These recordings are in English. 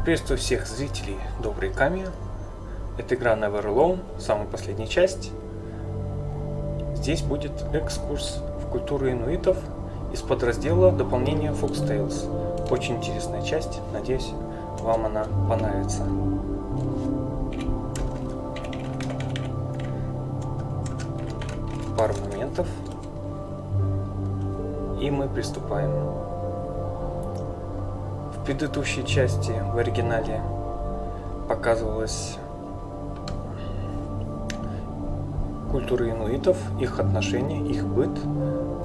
Приветствую всех зрителей Доброй Ками. Это игра Never Alone, самая последняя часть. Здесь будет экскурс в культуру инуитов из подраздела дополнения Foxtales. Очень интересная часть, надеюсь, вам она понравится. Пару моментов, и мы приступаем. В предыдущей части в оригинале показывалась культура инуитов, их отношения, их быт.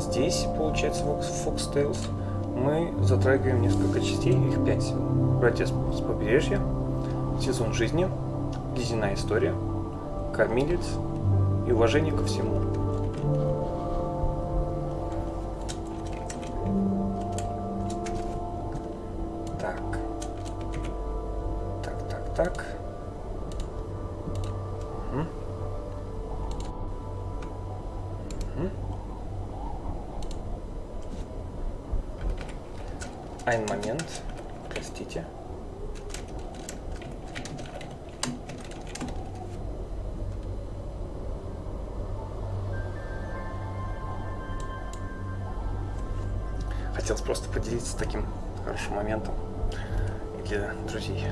Здесь, получается, в Foxtales мы затрагиваем несколько частей, их 5. Братья с побережья, сезон жизни, ледяная история, кормилец и уважение ко всему. Так. Ein момент, простите. Хотелось просто поделиться таким хорошим моментом для друзей.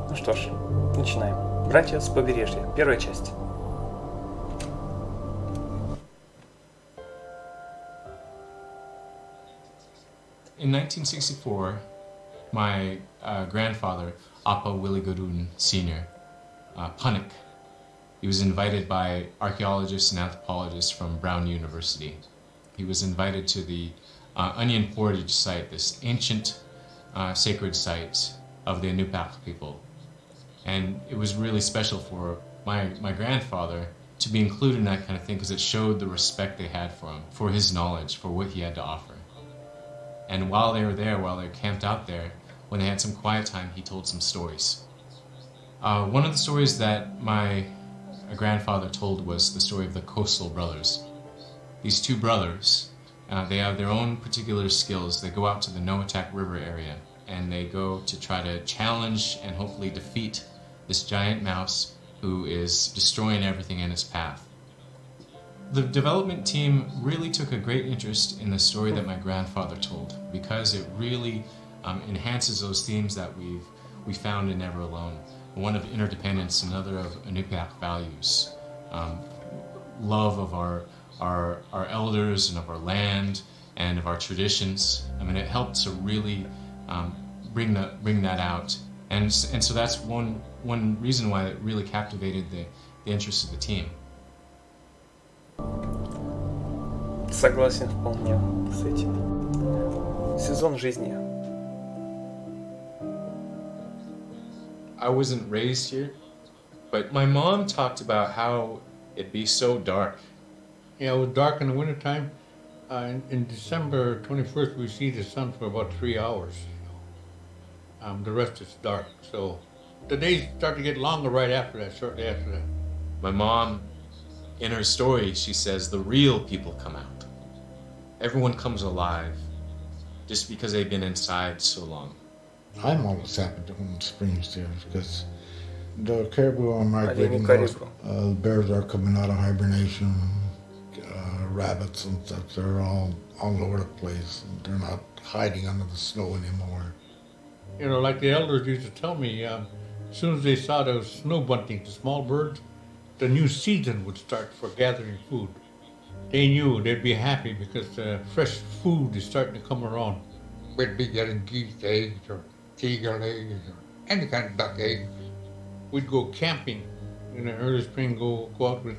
Ну что ж, начинаем. Братья с побережья. Первая часть. In 1964, my grandfather, Appa Willie Godun Sr., Punnik, he was invited by archaeologists and anthropologists from Brown University. He was invited to the Onion Portage site, this ancient sacred site of the Inupiaq people. And it was really special for my grandfather to be included in that kind of thing because it showed the respect they had for him, for his knowledge, for what he had to offer. And while they were there, while they were camped out there, when they had some quiet time, he told some stories. One of the stories that my grandfather told was the story of the Coastal Brothers. These two brothers, they have their own particular skills. They go out to the Noatak River area, and they go to try to challenge and hopefully defeat this giant mouse who is destroying everything in its path. The development team really took a great interest in the story that my grandfather told because it really enhances those themes that we found in Never Alone. One of interdependence, another of Inupiaq values, love of our elders and of our land and of our traditions. I mean, it helped to really bring that out, and so that's one reason why it really captivated the interest of the team. Согласен вполне с этим. Сезон жизни. I wasn't raised here, but my mom talked about how it'd be so dark. Yeah, it was dark in the wintertime. In December 21st, we see the sun for about 3 hours. The rest is dark. So the days start to get longer right after that, shortly after that. My mom, in her story, she says the real people come out. Everyone comes alive just because they've been inside so long. I'm always happy when spring is there because the caribou are migrating north. Bears are coming out of hibernation. Rabbits and stuff, they're all over the place. They're not hiding under the snow anymore. You know, like the elders used to tell me, as soon as they saw those snow buntings, the small birds, the new season would start for gathering food. They knew they'd be happy because fresh food is starting to come around. We'd be getting geese eggs or eagle eggs or any kind of duck eggs. We'd go camping in the early spring, go out with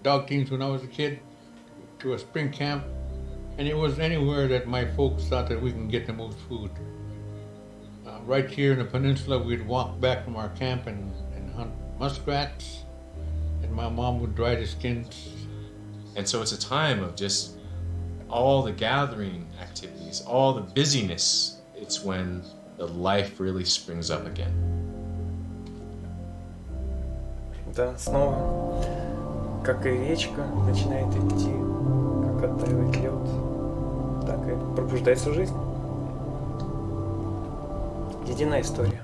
dog teams when I was a kid to a spring camp, and it was anywhere that my folks thought that we can get the most food. Right here in the peninsula, we'd walk back from our camp and hunt muskrats, and my mom would dry the skins And so it's a time of just all the gathering activities, all the busyness. It's when the life really springs up again. Да, снова, как и речка начинает идти, как оттаивает лед, так и пробуждается жизнь. Единая история.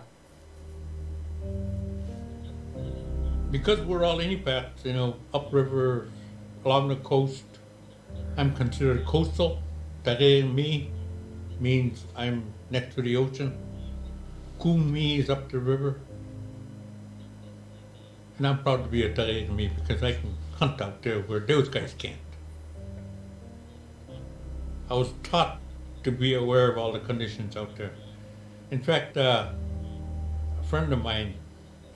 Because we're all inipats, you know, upriver, along the coast, I'm considered coastal. Tare mi means I'm next to the ocean. Kum mi is up the river. And I'm proud to be a Tare mi because I can hunt out there where those guys can't. I was taught to be aware of all the conditions out there. In fact, a friend of mine,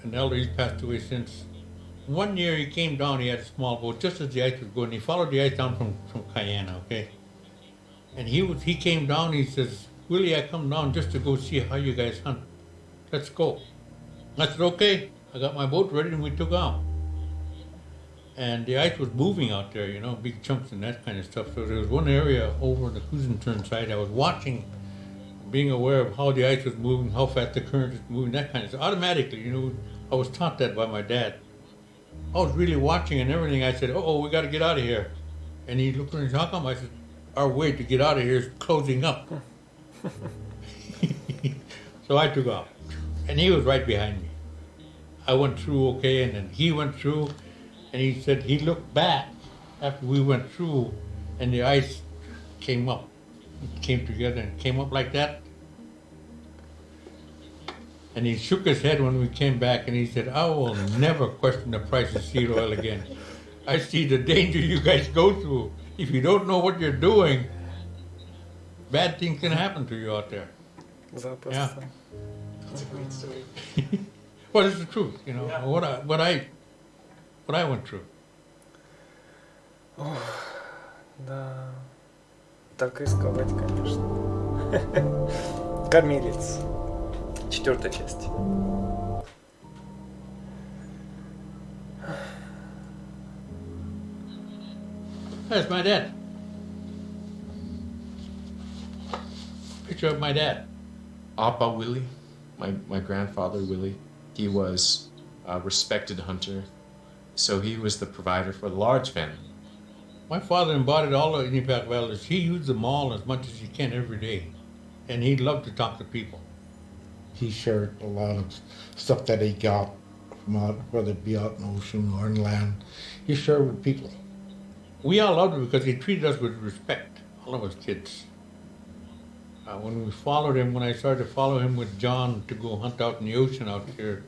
an elder, he's passed away since. One year he came down, he had a small boat, just as the ice was going. He followed the ice down from Cayenne, okay? And he came down, he says, Willie, I come down just to go see how you guys hunt. Let's go. I said, okay. I got my boat ready and we took off. And the ice was moving out there, you know, big chunks and that kind of stuff. So there was one area over on the cruising turn side, I was watching, being aware of how the ice was moving, how fast the current was moving, that kind of stuff. Automatically, you know, I was taught that by my dad. I was really watching and everything. I said, oh, we got to get out of here. And he looked at me and said, how come? I said, our way to get out of here is closing up. So I took off. And he was right behind me. I went through okay, and then he went through, and he said he looked back after we went through, and the ice came up. It came together and came up like that. And he shook his head when we came back, and he said, I will never question the price of seed oil again. I see the danger you guys go through. If you don't know what you're doing, bad things can happen to you out there. Yeah. That's a great story. Well, it's the truth, you know, what I went through. Ох, да, так рисковать, конечно. Кормилец. 4-я часть. That's my dad. Picture of my dad. Appa Willie, my grandfather Willie, he was a respected hunter, so he was the provider for the large family. My father embodied all the Inupiaq values. He used them all as much as he can every day. And he loved to talk to people. He shared a lot of stuff that he got from out, whether it be out in the ocean or in land. He shared with people. We all loved him because he treated us with respect, all of us kids. When we followed him, when I started to follow him with John to go hunt out in the ocean out here,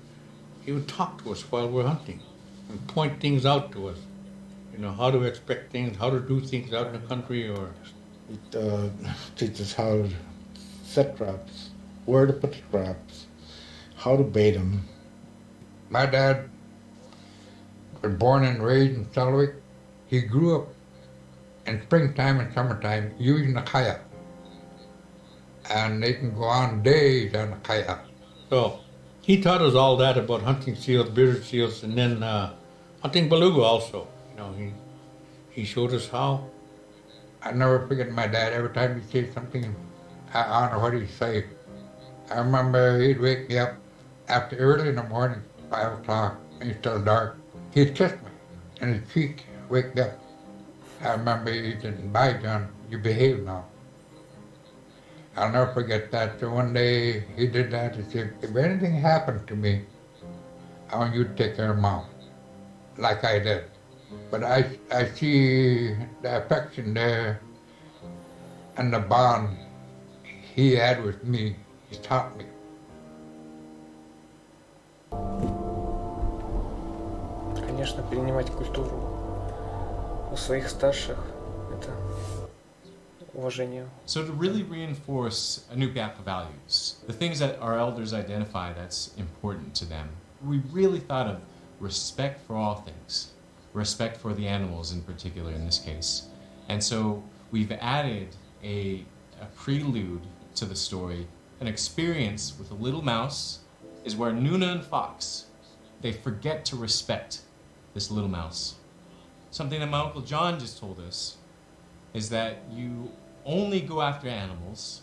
he would talk to us while we're hunting and point things out to us. You know, how to expect things, how to do things out in the country, or... It teaches how to set traps, where to put the traps, how to bait them. My dad was born and raised in Selwick. He grew up in springtime and summertime using a kayak. And they can go on days on a kayak. So, he taught us all that about hunting seals, bearded seals, and then hunting beluga also. You know, he showed us how. I never forget my dad. Every time he'd say something, I don't know what he'd say. I remember he'd wake me up after early in the morning, 5 o'clock, and it's still dark. He'd kiss me in his cheek, wake me up. I remember he said, bye, John, you behave now. I'll never forget that. So one day he did that. He said, if anything happened to me, I want you to take care of Mom, like I did. But I see the affection there and the bond he had with me. He taught me. Конечно, перенимать культуру у своих старших – это уважение. So to really reinforce Inupiaq values, the things that our elders identify that's important to them, we really thought of respect for all things, respect for the animals in particular in this case. And so we've added a prelude to the story. An experience with a little mouse is where Nuna and Fox, they forget to respect this little mouse. something that my Uncle John just told us is that you only go after animals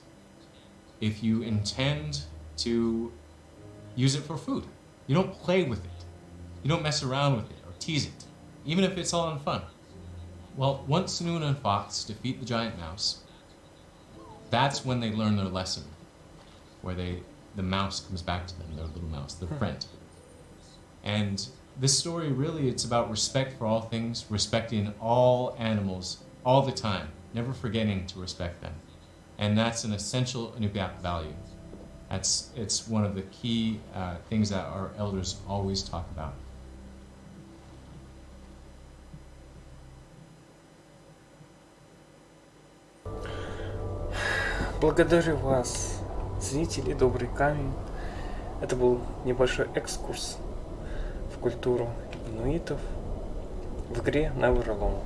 if you intend to use it for food. You don't play with it. You don't mess around with it or tease it, even if it's all in fun. Well, once Noon and Fox defeat the giant mouse, that's when they learn their lesson, where the mouse comes back to them, their little mouse, their friend. And this story really, it's about respect for all things, respecting all animals all the time, never forgetting to respect them. And that's an essential Inupiaq value. It's one of the key things that our elders always talk about. Благодарю вас, зрители, добрый камень. Это был небольшой экскурс в культуру инуитов в игре Never Alone.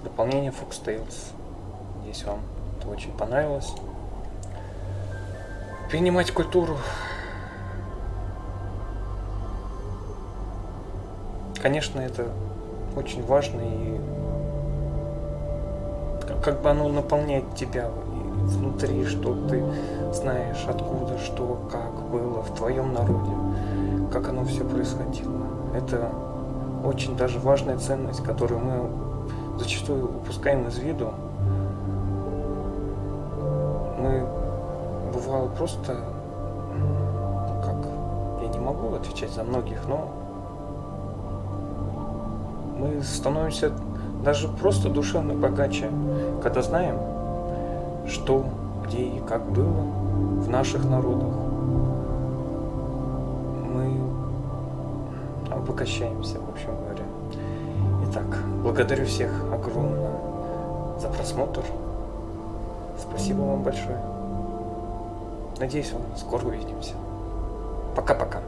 Дополнение Foxtales. Надеюсь, вам это очень понравилось. Принимать культуру, конечно, это очень важно, и как бы оно наполняет тебя внутри, что ты знаешь, откуда, что, как было в твоем народе, как оно все происходило. Это очень даже важная ценность, которую мы зачастую упускаем из виду. Мы бывало просто, я не могу отвечать за многих, но мы становимся даже просто душевно богаче, когда знаем, что, где и как было в наших народах. Мы обогащаемся, в общем говоря. Итак, благодарю всех огромно за просмотр. Спасибо вам большое. Надеюсь, скоро увидимся. Пока-пока.